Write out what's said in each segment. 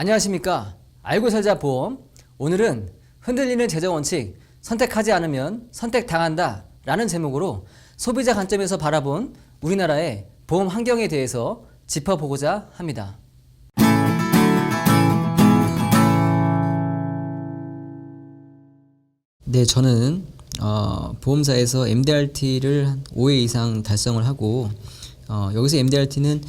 안녕하십니까. 알고 살자 보험. 오늘은 흔들리는 재정원칙 선택하지 않으면 선택당한다 라는 제목으로 소비자 관점에서 바라본 우리나라의 보험 환경에 대해서 짚어보고자 합니다. 네, 저는 보험사에서 MDRT를 한 5회 이상 달성을 하고 여기서 MDRT는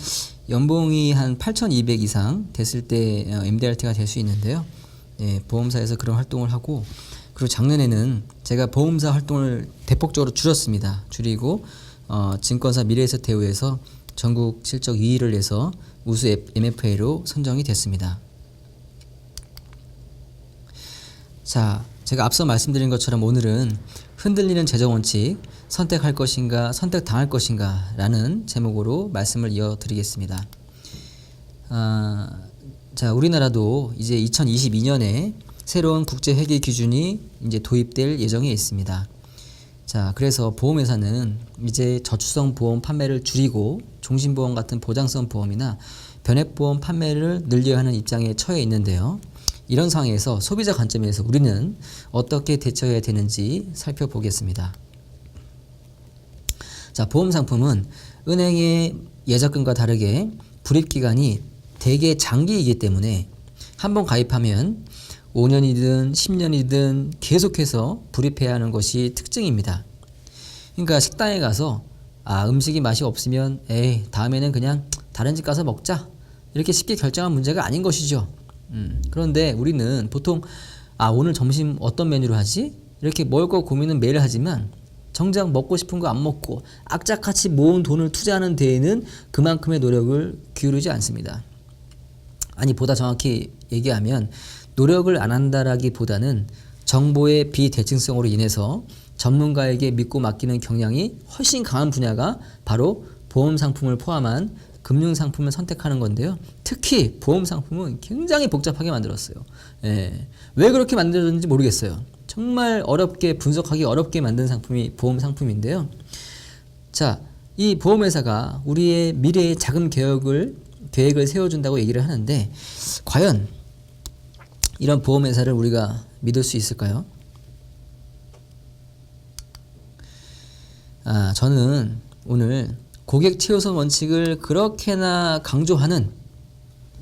연봉이 한 8,200 이상 됐을 때 MDRT가 될 수 있는데요. 네, 보험사에서 그런 활동을 하고, 그리고 작년에는 제가 보험사 활동을 대폭적으로 줄였습니다. 줄이고 증권사 미래에셋 대우에서 전국 실적 2위를 해서 우수 MFA로 선정이 됐습니다. 자, 제가 앞서 말씀드린 것처럼 오늘은 흔들리는 재정원칙 선택할 것인가 선택당할 것인가 라는 제목으로 말씀을 이어드리겠습니다. 자, 우리나라도 이제 2022년에 새로운 국제회계 기준이 이제 도입될 예정에 있습니다. 자, 그래서 보험회사는 이제 저축성 보험 판매를 줄이고 종신보험 같은 보장성 보험이나 변액보험 판매를 늘려야 하는 입장에 처해 있는데요. 이런 상황에서 소비자 관점에서 우리는 어떻게 대처해야 되는지 살펴보겠습니다. 자, 보험 상품은 은행의 예적금과 다르게 불입기간이 대개 장기이기 때문에 한번 가입하면 5년이든 10년이든 계속해서 불입해야 하는 것이 특징입니다. 그러니까 식당에 가서 음식이 맛이 없으면 다음에는 그냥 다른 집 가서 먹자 이렇게 쉽게 결정한 문제가 아닌 것이죠. 그런데 우리는 보통 오늘 점심 어떤 메뉴로 하지? 이렇게 먹을 거 고민은 매일 하지만 정작 먹고 싶은 거 안 먹고 악착같이 모은 돈을 투자하는 데에는 그만큼의 노력을 기울이지 않습니다. 보다 정확히 얘기하면 노력을 안 한다라기보다는 정보의 비대칭성으로 인해서 전문가에게 믿고 맡기는 경향이 훨씬 강한 분야가 바로 보험 상품을 포함한 금융 상품을 선택하는 건데요. 특히 보험 상품은 굉장히 복잡하게 만들었어요. 왜 그렇게 만들었는지 모르겠어요. 정말 어렵게 분석하기 어렵게 만든 상품이 보험 상품인데요. 자, 이 보험회사가 우리의 미래의 자금 계획을 세워준다고 얘기를 하는데 과연 이런 보험회사를 우리가 믿을 수 있을까요? 저는 오늘 고객 최우선 원칙을 그렇게나 강조하는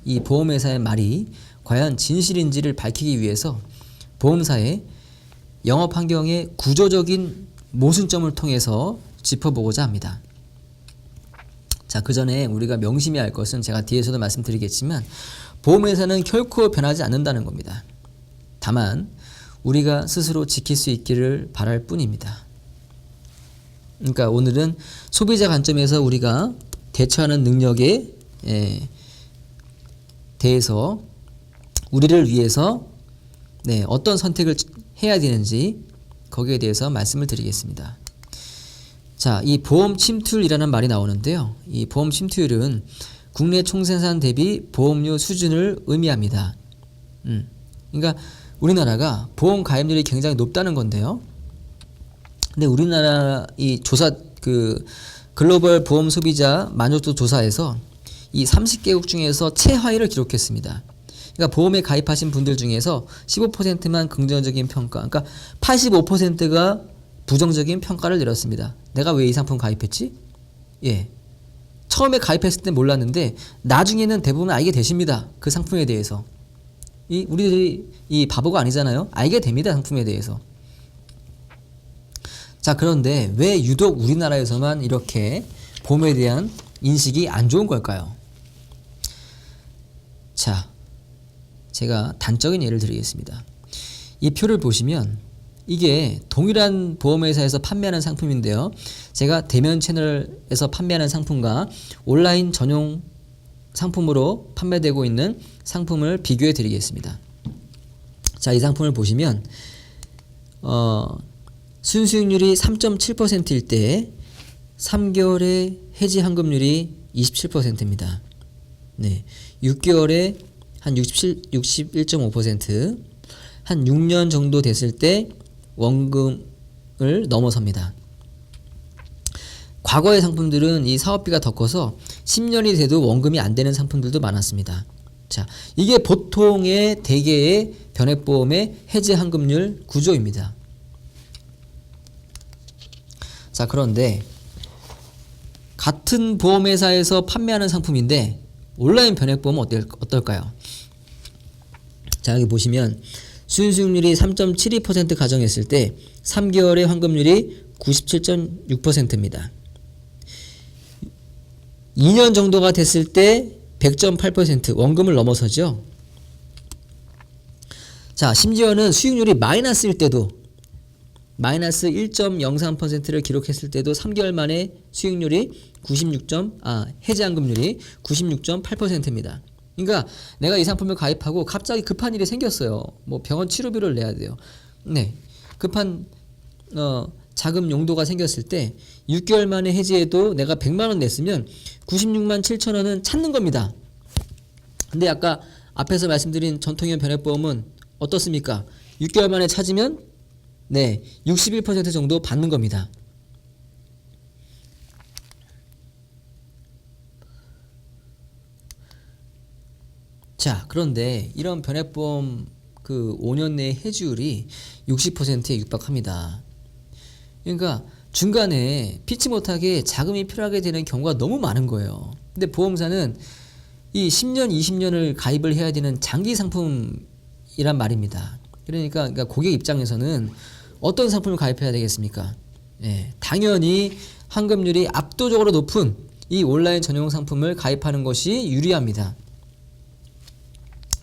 이 보험회사의 말이 과연 진실인지를 밝히기 위해서 보험사의 영업 환경의 구조적인 모순점을 통해서 짚어보고자 합니다. 자, 그 전에 우리가 명심해야 할 것은 제가 뒤에서도 말씀드리겠지만 보험회사는 결코 변하지 않는다는 겁니다. 다만 우리가 스스로 지킬 수 있기를 바랄 뿐입니다. 그러니까 오늘은 소비자 관점에서 우리가 대처하는 능력에 대해서 우리를 위해서 어떤 선택을 해야 되는지 거기에 대해서 말씀을 드리겠습니다. 자, 이 보험 침투율이라는 말이 나오는데요. 이 보험 침투율은 국내 총생산 대비 보험료 수준을 의미합니다. 그러니까 우리나라가 보험 가입률이 굉장히 높다는 건데요. 근데 우리나라 이 조사 글로벌 보험 소비자 만족도 조사에서 이 30개국 중에서 최하위를 기록했습니다. 그러니까 보험에 가입하신 분들 중에서 15%만 긍정적인 평가, 그러니까 85%가 부정적인 평가를 내렸습니다. 내가 왜 이 상품 가입했지? 처음에 가입했을 때 몰랐는데 나중에는 대부분 알게 되십니다. 그 상품에 대해서. 우리들이 이 바보가 아니잖아요. 알게 됩니다. 상품에 대해서. 자, 그런데 왜 유독 우리나라에서만 이렇게 보험에 대한 인식이 안 좋은 걸까요? 자, 제가 단적인 예를 드리겠습니다. 이 표를 보시면 이게 동일한 보험회사에서 판매하는 상품인데요. 제가 대면 채널에서 판매하는 상품과 온라인 전용 상품으로 판매되고 있는 상품을 비교해 드리겠습니다. 자, 이 상품을 보시면 순수익률이 3.7%일 때 3개월의 해지 환급률이 27%입니다. 6개월에 한 61.5%, 한 6년 정도 됐을 때 원금을 넘어섭니다. 과거의 상품들은 이 사업비가 더 커서 10년이 돼도 원금이 안 되는 상품들도 많았습니다. 자, 이게 보통의 대개의 변액보험의 해지 환급률 구조입니다. 자, 그런데 같은 보험회사에서 판매하는 상품인데 온라인 변액보험은 어떨까요? 자, 여기 보시면 수익률이 3.72% 가정했을 때 3개월의 환급률이 97.6%입니다. 2년 정도가 됐을 때 100.8% 원금을 넘어서죠. 자, 심지어는 수익률이 마이너스일 때도 마이너스 1.03%를 기록했을 때도 3개월 만에 수익률이 해지환급률이 96.8%입니다. 그러니까 내가 이 상품을 가입하고 갑자기 급한 일이 생겼어요. 뭐 병원 치료비를 내야 돼요. 네, 급한 자금 용도가 생겼을 때 6개월 만에 해지해도 내가 100만 원 냈으면 96만 7천 원은 찾는 겁니다. 근데 아까 앞에서 말씀드린 전통형 변액보험은 어떻습니까? 6개월 만에 찾으면 61% 정도 받는 겁니다. 자, 그런데 이런 변액보험 그 5년 내 해지율이 60%에 육박합니다. 그러니까 중간에 피치 못하게 자금이 필요하게 되는 경우가 너무 많은 거예요. 근데 보험사는 이 10년, 20년을 가입을 해야 되는 장기 상품이란 말입니다. 그러니까 고객 입장에서는 어떤 상품을 가입해야 되겠습니까? 당연히 환급률이 압도적으로 높은 이 온라인 전용 상품을 가입하는 것이 유리합니다.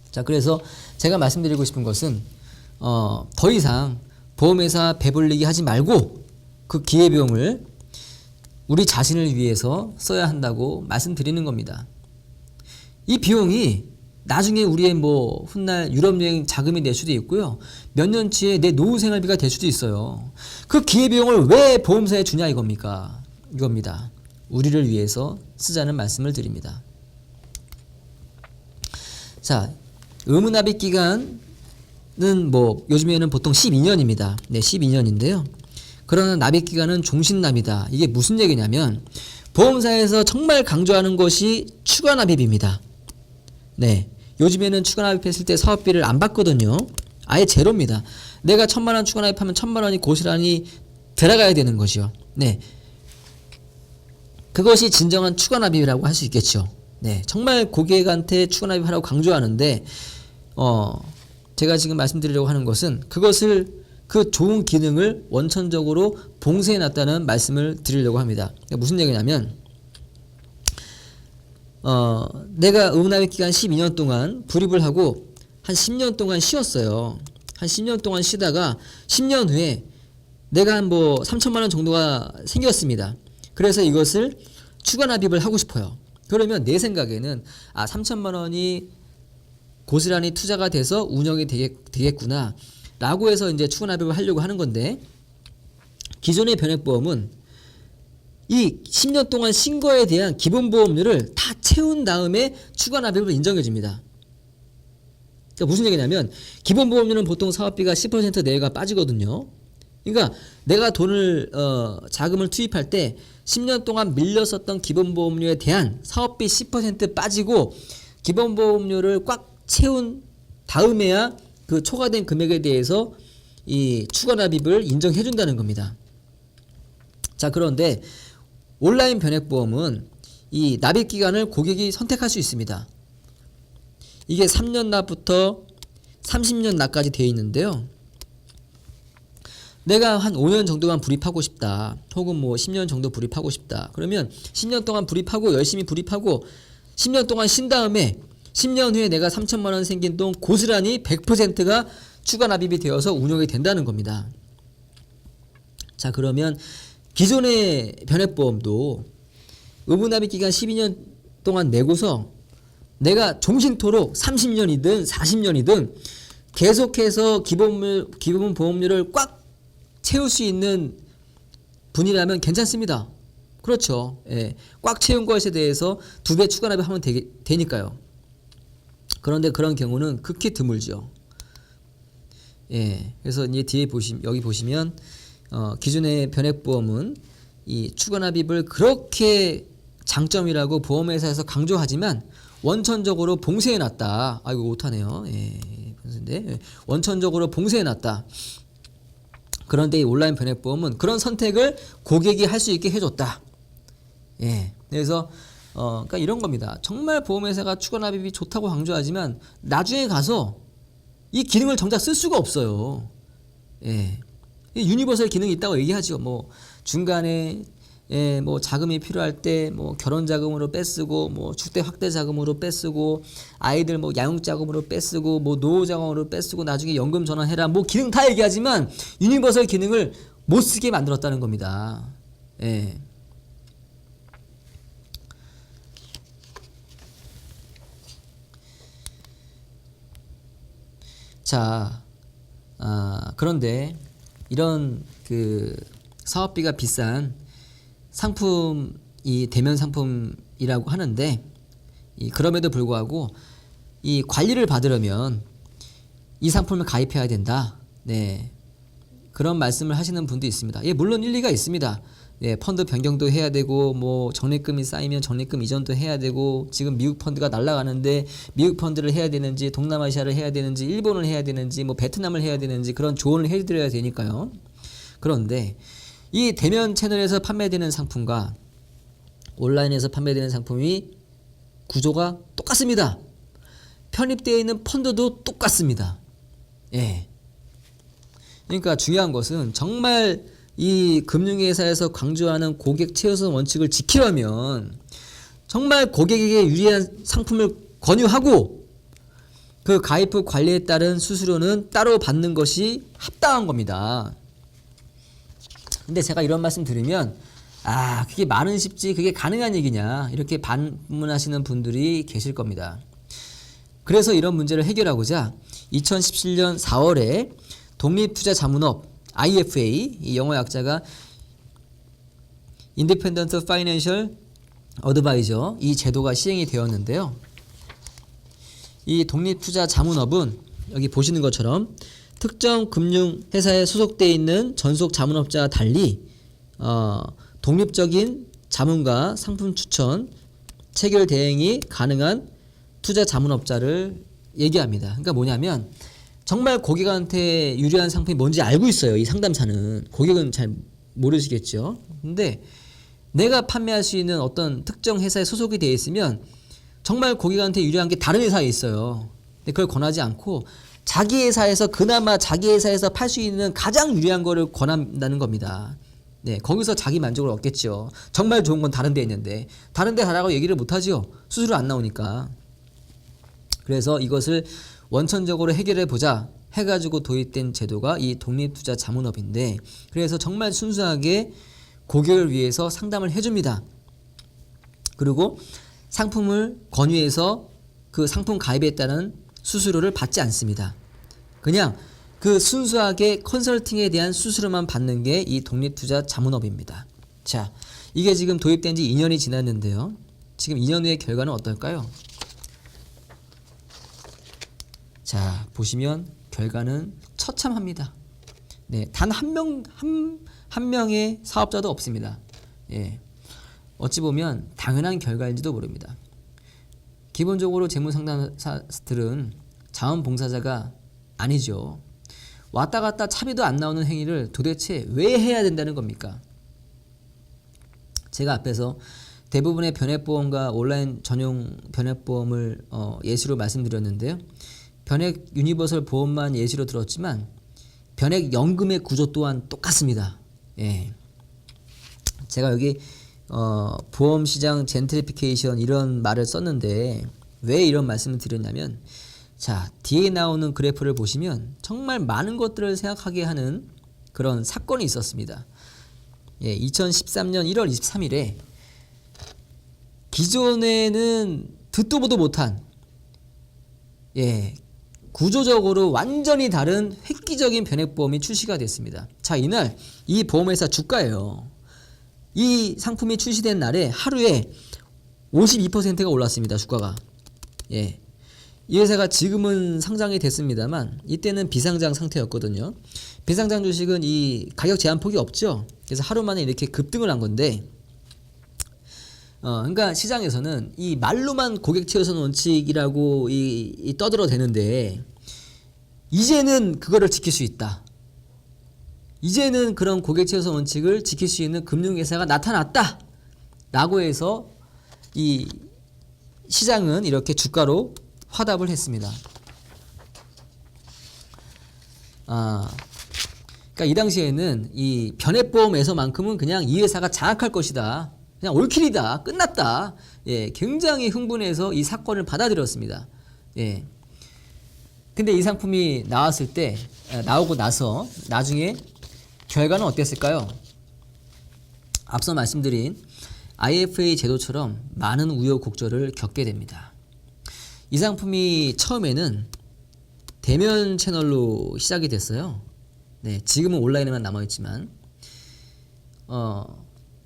자, 그래서 제가 말씀드리고 싶은 것은 더 이상 보험회사 배불리기 하지 말고 그 기회비용을 우리 자신을 위해서 써야 한다고 말씀드리는 겁니다. 이 비용이 나중에 우리의 뭐 훗날 유럽 여행 자금이 될 수도 있고요. 몇 년치의 내 노후 생활비가 될 수도 있어요. 그 기회비용을 왜 보험사에 주냐 이겁니다. 우리를 위해서 쓰자는 말씀을 드립니다. 자, 의무납입 기간은 뭐 요즘에는 보통 12년입니다. 12년인데요. 그러나 납입 기간은 종신납이다. 이게 무슨 얘기냐면 보험사에서 정말 강조하는 것이 추가 납입입니다. 요즘에는 추가 납입했을 때 사업비를 안 받거든요. 아예 제로입니다. 내가 1,000만 원 추가 납입하면 1,000만 원이 고스란히 들어가야 되는 것이요. 그것이 진정한 추가 납입이라고 할 수 있겠죠. 정말 고객한테 추가 납입하라고 강조하는데 제가 지금 말씀드리려고 하는 것은 그것을 그 좋은 기능을 원천적으로 봉쇄해 놨다는 말씀을 드리려고 합니다. 그러니까 무슨 얘기냐면 내가 의무납입 기간 12년 동안 불입을 하고 한 10년 동안 쉬었어요. 한 10년 동안 쉬다가 10년 후에 내가 한 뭐 3천만 원 정도가 생겼습니다. 그래서 이것을 추가 납입을 하고 싶어요. 그러면 내 생각에는 3천만 원이 고스란히 투자가 돼서 운영이 되겠구나 라고 해서 이제 추가 납입을 하려고 하는 건데, 기존의 변액보험은 이 10년 동안 쉰 거에 대한 기본보험료를 다 채운 다음에 추가 납입을 인정해 줍니다. 그러니까 무슨 얘기냐면 기본보험료는 보통 사업비가 10% 내외가 빠지거든요. 그러니까 내가 자금을 투입할 때 10년 동안 밀렸었던 기본보험료에 대한 사업비 10% 빠지고 기본보험료를 꽉 채운 다음에야 그 초과된 금액에 대해서 이 추가 납입을 인정해 준다는 겁니다. 자, 그런데 온라인 변액보험은 이 납입 기간을 고객이 선택할 수 있습니다. 이게 3년 납부터 30년 납까지 되어 있는데요. 내가 한 5년 정도만 불입하고 싶다, 혹은 뭐 10년 정도 불입하고 싶다, 그러면 10년 동안 불입하고 열심히 불입하고 10년 동안 쉰 다음에 10년 후에 내가 3천만 원 생긴 돈 고스란히 100%가 추가 납입이 되어서 운용이 된다는 겁니다. 자, 그러면 기존의 변액보험도 의무납입 기간 12년 동안 내고서 내가 종신토록 30년이든 40년이든 계속해서 기본 보험료를 꽉 채울 수 있는 분이라면 괜찮습니다. 그렇죠. 꽉 채운 것에 대해서 2배 추가 납입하면 되니까요. 그런데 그런 경우는 극히 드물죠. 그래서 이제 뒤에 여기 보시면 기존의 변액보험은 이 추가 납입을 그렇게 장점이라고 보험회사에서 강조하지만 원천적으로 봉쇄해놨다. 아 이거 못하네요. 예, 근데 원천적으로 봉쇄해놨다. 그런데 이 온라인 변액보험은 그런 선택을 고객이 할 수 있게 해줬다. 예, 그래서 그러니까 이런 겁니다. 정말 보험회사가 추가납입이 좋다고 강조하지만 나중에 가서 이 기능을 정작 쓸 수가 없어요. 예, 이 유니버설 기능이 있다고 얘기하죠. 뭐 중간에 뭐 자금이 필요할 때 뭐 결혼 자금으로 빼쓰고 뭐 축대 확대 자금으로 빼쓰고 아이들 뭐 양육 자금으로 빼쓰고 뭐 노후 자금으로 빼쓰고 나중에 연금 전환해라 뭐 기능 다 얘기하지만 유니버설 기능을 못 쓰게 만들었다는 겁니다. 예. 자, 그런데 이런 그 사업비가 비싼 상품이 대면 상품이라고 하는데 그럼에도 불구하고 이 관리를 받으려면 이 상품을 가입해야 된다. 네. 그런 말씀을 하시는 분도 있습니다. 예, 물론 일리가 있습니다. 예, 펀드 변경도 해야 되고 뭐 적립금이 쌓이면 적립금 이전도 해야 되고 지금 미국 펀드가 날아가는데 미국 펀드를 해야 되는지 동남아시아를 해야 되는지 일본을 해야 되는지 뭐 베트남을 해야 되는지 그런 조언을 해드려야 되니까요. 그런데 이 대면 채널에서 판매되는 상품과 온라인에서 판매되는 상품이 구조가 똑같습니다. 편입되어 있는 펀드도 똑같습니다. 예. 그러니까 중요한 것은 정말 이 금융회사에서 강조하는 고객 최우선 원칙을 지키려면 정말 고객에게 유리한 상품을 권유하고 그 가입 후 관리에 따른 수수료는 따로 받는 것이 합당한 겁니다. 근데 제가 이런 말씀 드리면 그게 말은 쉽지 그게 가능한 얘기냐 이렇게 반문하시는 분들이 계실 겁니다. 그래서 이런 문제를 해결하고자 2017년 4월에 독립투자자문업 IFA 이 영어 약자가 Independent Financial Advisor 이 제도가 시행이 되었는데요. 이 독립투자자문업은 여기 보시는 것처럼 특정 금융회사에 소속되어 있는 전속 자문업자와 달리 독립적인 자문과 상품 추천, 체결 대행이 가능한 투자 자문업자를 얘기합니다. 그러니까 뭐냐면 정말 고객한테 유리한 상품이 뭔지 알고 있어요. 이 상담사는. 고객은 잘 모르시겠죠. 근데 내가 판매할 수 있는 어떤 특정 회사에 소속이 되어 있으면 정말 고객한테 유리한 게 다른 회사에 있어요. 근데 그걸 권하지 않고 자기 회사에서 그나마 자기 회사에서 팔 수 있는 가장 유리한 거를 권한다는 겁니다. 네, 거기서 자기 만족을 얻겠죠. 정말 좋은 건 다른 데 있는데 다른 데 가라고 얘기를 못 하죠. 수수료 안 나오니까. 그래서 이것을 원천적으로 해결해 보자 해가지고 도입된 제도가 이 독립투자 자문업인데 그래서 정말 순수하게 고객을 위해서 상담을 해줍니다. 그리고 상품을 권유해서 그 상품 가입에 따른 수수료를 받지 않습니다. 그냥 그 순수하게 컨설팅에 대한 수수료만 받는 게 이 독립투자 자문업입니다. 자, 이게 지금 도입된 지 2년이 지났는데요. 지금 2년 후의 결과는 어떨까요? 자, 보시면 결과는 처참합니다. 네, 단 한 명의 사업자도 없습니다. 예. 어찌 보면 당연한 결과인지도 모릅니다. 기본적으로 재무상담사들은 자원봉사자가 아니죠. 왔다 갔다 차비도 안 나오는 행위를 도대체 왜 해야 된다는 겁니까? 제가 앞에서 대부분의 변액보험과 온라인 전용 변액보험을 예시로 말씀드렸는데요. 변액 유니버설 보험만 예시로 들었지만 변액 연금의 구조 또한 똑같습니다. 예. 제가 여기 보험시장 젠트리피케이션 이런 말을 썼는데 왜 이런 말씀을 드렸냐면 자, 뒤에 나오는 그래프를 보시면 정말 많은 것들을 생각하게 하는 그런 사건이 있었습니다. 예, 2013년 1월 23일에 기존에는 듣도 보도 못한 구조적으로 완전히 다른 획기적인 변액보험이 출시가 됐습니다. 자, 이날 이 보험회사 주가예요. 이 상품이 출시된 날에 하루에 52%가 올랐습니다. 주가가. 예. 이 회사가 지금은 상장이 됐습니다만 이때는 비상장 상태였거든요. 비상장 주식은 이 가격 제한폭이 없죠. 그래서 하루 만에 이렇게 급등을 한 건데 그러니까 시장에서는 이 말로만 고객 최우선 원칙이라고 떠들어대는데 이제는 그거를 지킬 수 있다. 이제는 그런 고객 최우선 원칙을 지킬 수 있는 금융회사가 나타났다. 라고 해서 이 시장은 이렇게 주가로 화답을 했습니다. 그러니까 이 당시에는 이 변액보험에서만큼은 그냥 이 회사가 장악할 것이다. 그냥 올킬이다. 끝났다. 예, 굉장히 흥분해서 이 사건을 받아들였습니다. 예. 근데 이 상품이 나왔을 때, 나오고 나서 나중에 결과는 어땠을까요? 앞서 말씀드린 IFA 제도처럼 많은 우여곡절을 겪게 됩니다. 이 상품이 처음에는 대면 채널로 시작이 됐어요. 네, 지금은 온라인에만 남아있지만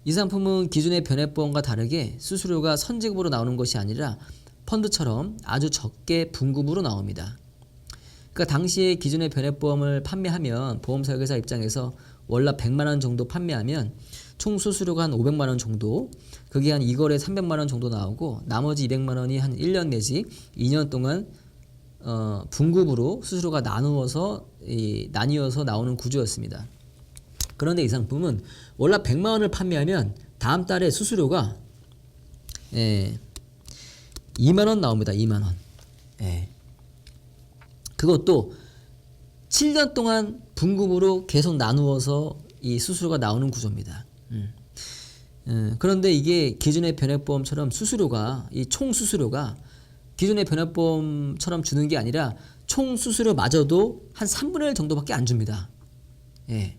이 상품은 기존의 변액보험과 다르게 수수료가 선지급으로 나오는 것이 아니라 펀드처럼 아주 적게 분급으로 나옵니다. 그러니까 당시에 기존의 변액보험을 판매하면 보험설계사 입장에서 월납 100만원 정도 판매하면 총 수수료가 한 500만원 정도, 그게 한 2거래 300만원 정도 나오고 나머지 200만원이 한 1년 내지 2년 동안 분급으로 수수료가 나뉘어서 나오는 구조였습니다. 그런데 이 상품은 월납 100만원을 판매하면 다음 달에 수수료가 2만원 나옵니다. 2만원. 예. 그것도 7년 동안 분급으로 계속 나누어서 이 수수료가 나오는 구조입니다. 그런데 이게 기존의 변액보험처럼 수수료가, 이 총 수수료가 기존의 변액보험처럼 주는 게 아니라 총 수수료마저도 한 3분의 1 정도밖에 안 줍니다. 예.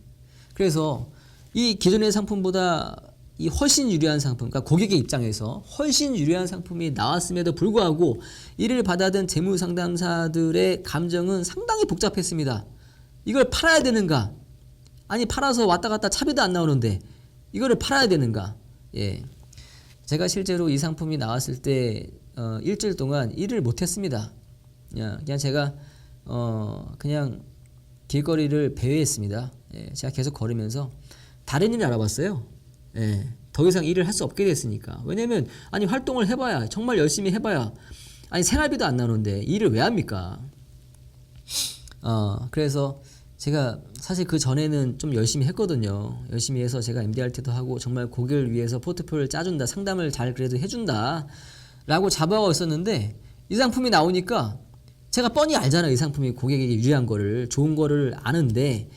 그래서 이 기존의 상품보다 이 훨씬 유리한 상품, 그러니까 고객의 입장에서 훨씬 유리한 상품이 나왔음에도 불구하고 이를 받아든 재무상담사들의 감정은 상당히 복잡했습니다. 이걸 팔아야 되는가? 아니, 팔아서 왔다 갔다 차비도 안 나오는데 이거를 팔아야 되는가? 예. 제가 실제로 이 상품이 나왔을 때 일주일 동안 일을 못했습니다. 그냥 제가 그냥 길거리를 배회했습니다. 예. 제가 계속 걸으면서 다른 일을 알아봤어요. 예. 더 이상 일을 할 수 없게 됐으니까. 왜냐면 아니, 활동을 해봐야, 정말 열심히 해봐야, 아니, 생활비도 안 나오는데 일을 왜 합니까? 그래서 제가 사실 그 전에는 좀 열심히 했거든요. 열심히 해서 제가 MDRT도 하고 정말 고객을 위해서 포트폴리오를 짜준다, 상담을 잘 그래도 해준다 라고 자부하고 있었는데 이 상품이 나오니까 제가 뻔히 알잖아요. 이 상품이 고객에게 유리한 거를, 좋은 거를 아는데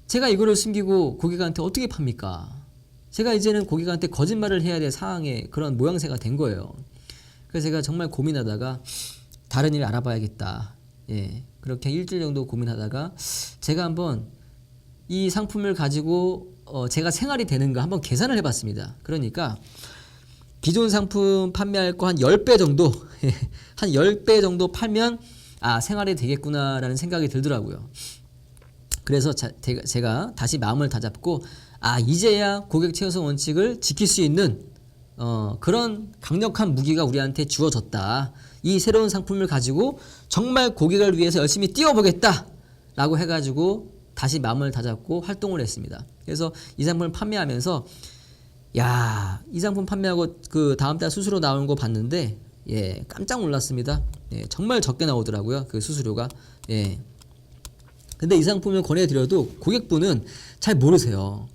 제가 이거를 숨기고 고객한테 어떻게 팝니까? 제가 이제는 고객한테 거짓말을 해야 될 상황에 그런 모양새가 된 거예요. 그래서 제가 정말 고민하다가 다른 일 알아봐야겠다. 예, 그렇게 일주일 정도 고민하다가 제가 한번 이 상품을 가지고 제가 생활이 되는가 한번 계산을 해봤습니다. 그러니까 기존 상품 판매할 거 한 10배 정도 한 10배 정도 팔면 생활이 되겠구나라는 생각이 들더라고요. 그래서 제가 다시 마음을 다잡고 이제야 고객 최우선 원칙을 지킬 수 있는 그런 강력한 무기가 우리한테 주어졌다. 이 새로운 상품을 가지고 정말 고객을 위해서 열심히 뛰어보겠다 라고 해가지고 다시 마음을 다잡고 활동을 했습니다. 그래서 이 상품을 판매하면서 이 상품 판매하고 그 다음 달 수수료 나오는 거 봤는데 깜짝 놀랐습니다. 정말 적게 나오더라고요. 그 수수료가. 근데 이 상품을 권해드려도 고객분은 잘 모르세요.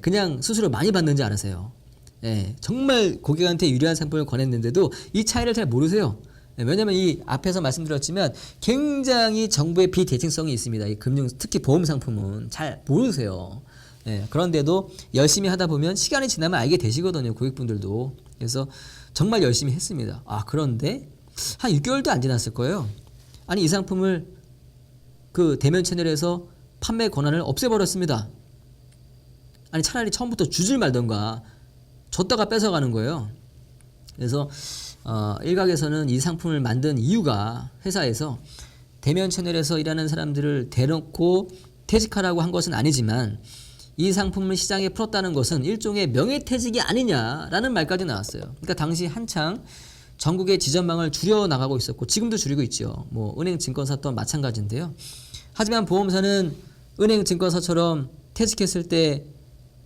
그냥 수수료 많이 받는지 알아세요. 정말 고객한테 유리한 상품을 권했는데도 이 차이를 잘 모르세요. 왜냐면 이 앞에서 말씀드렸지만 굉장히 정부의 비대칭성이 있습니다. 이 금융, 특히 보험 상품은 잘 모르세요. 그런데도 열심히 하다 보면 시간이 지나면 알게 되시거든요. 고객분들도. 그래서 정말 열심히 했습니다. 그런데 한 6개월도 안 지났을 거예요. 아니, 이 상품을 그 대면 채널에서 판매 권한을 없애버렸습니다. 아니, 차라리 처음부터 주질 말던가 줬다가 뺏어가는 거예요. 그래서 일각에서는 이 상품을 만든 이유가 회사에서 대면 채널에서 일하는 사람들을 대놓고 퇴직하라고 한 것은 아니지만 이 상품을 시장에 풀었다는 것은 일종의 명예퇴직이 아니냐라는 말까지 나왔어요. 그러니까 당시 한창 전국의 지점망을 줄여나가고 있었고 지금도 줄이고 있죠. 뭐 은행 증권사 또한 마찬가지인데요. 하지만 보험사는 은행 증권사처럼 퇴직했을 때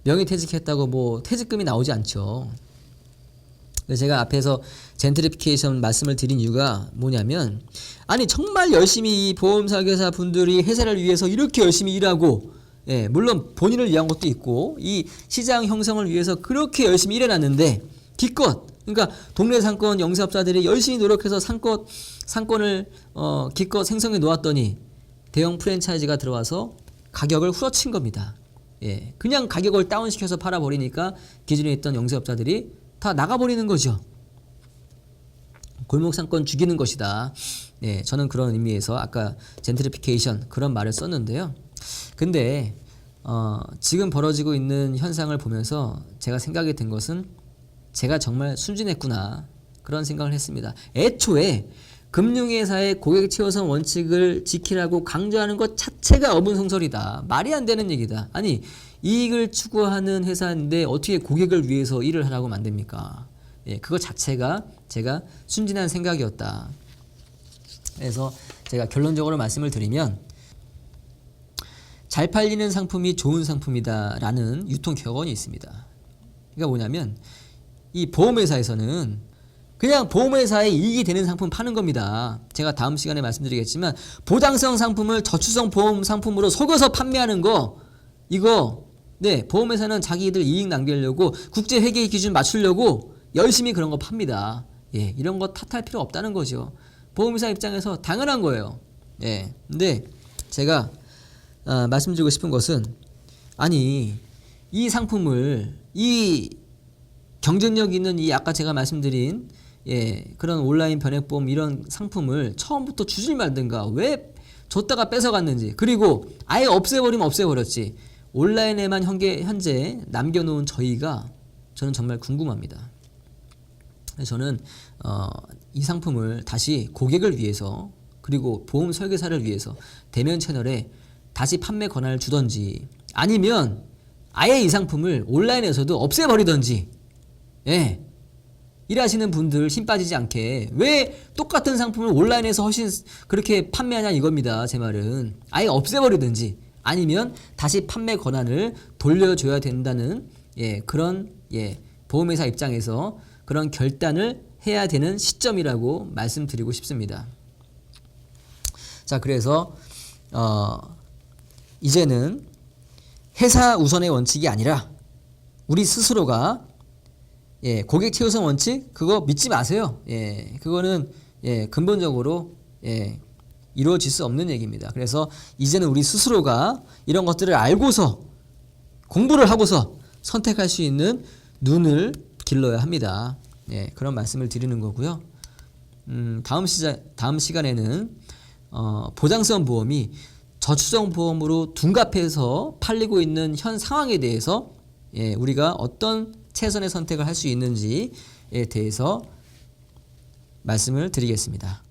명예퇴직했다고 뭐 퇴직금이 나오지 않죠. 그래서 제가 앞에서 젠트리피케이션 말씀을 드린 이유가 뭐냐면, 아니 정말 열심히 이 보험 설계사 분들이 회사를 위해서 이렇게 열심히 일하고, 예, 물론 본인을 위한 것도 있고 이 시장 형성을 위해서 그렇게 열심히 일해놨는데 기껏, 그러니까 동네 상권 영세업자들이 열심히 노력해서 상권을 기껏 생성해 놓았더니 대형 프랜차이즈가 들어와서 가격을 후려친 겁니다. 예, 그냥 가격을 다운시켜서 팔아버리니까 기존에 있던 영세업자들이 다 나가버리는 거죠. 골목 상권 죽이는 것이다. 예, 저는 그런 의미에서 아까 젠트리피케이션 그런 말을 썼는데요. 근데 지금 벌어지고 있는 현상을 보면서 제가 생각이 든 것은 제가 정말 순진했구나 그런 생각을 했습니다. 애초에 금융회사의 고객 최우선 원칙을 지키라고 강조하는 것 자체가 어분성설이다. 말이 안 되는 얘기다. 아니 이익을 추구하는 회사인데 어떻게 고객을 위해서 일을 하라고 만듭니까? 예, 그거 자체가 제가 순진한 생각이었다. 그래서 제가 결론적으로 말씀을 드리면 잘 팔리는 상품이 좋은 상품이다 라는 유통 격언이 있습니다. 그러니까 뭐냐면 이 보험회사에서는 그냥 보험회사에 이익이 되는 상품 파는 겁니다. 제가 다음 시간에 말씀드리겠지만 보장성 상품을 저축성 보험 상품으로 속여서 판매하는 거, 이거 네, 보험회사는 자기들 이익 낭비하려고 국제회계 기준 맞추려고 열심히 그런 거 팝니다. 예, 이런 거 탓할 필요 없다는 거죠. 보험회사 입장에서 당연한 거예요. 예, 근데 제가 말씀드리고 싶은 것은, 아니 이 상품을, 이 경쟁력 있는 이 아까 제가 말씀드린 그런 온라인 변액보험 이런 상품을 처음부터 주질 말든가 왜 줬다가 뺏어갔는지, 그리고 아예 없애버리면 없애버렸지 온라인에만 현재 남겨놓은 저는 정말 궁금합니다. 저는 이 상품을 다시 고객을 위해서 그리고 보험 설계사를 위해서 대면 채널에 다시 판매 권한을 주던지, 아니면 아예 이 상품을 온라인에서도 없애버리던지, 예, 일하시는 분들 힘 빠지지 않게 왜 똑같은 상품을 온라인에서 훨씬 그렇게 판매하냐 이겁니다. 제 말은 아예 없애버리든지 아니면 다시 판매 권한을 돌려줘야 된다는 그런 보험회사 입장에서 그런 결단을 해야 되는 시점이라고 말씀드리고 싶습니다. 자, 그래서 이제는 회사 우선의 원칙이 아니라 우리 스스로가 고객 최우선 원칙 그거 믿지 마세요. 그거는 근본적으로 이루어질 수 없는 얘기입니다. 그래서 이제는 우리 스스로가 이런 것들을 알고서 공부를 하고서 선택할 수 있는 눈을 길러야 합니다. 그런 말씀을 드리는 거고요. 다음 시간에는 보장성 보험이 저축성 보험으로 둔갑해서 팔리고 있는 현 상황에 대해서 우리가 어떤 최선의 선택을 할 수 있는지에 대해서 말씀을 드리겠습니다.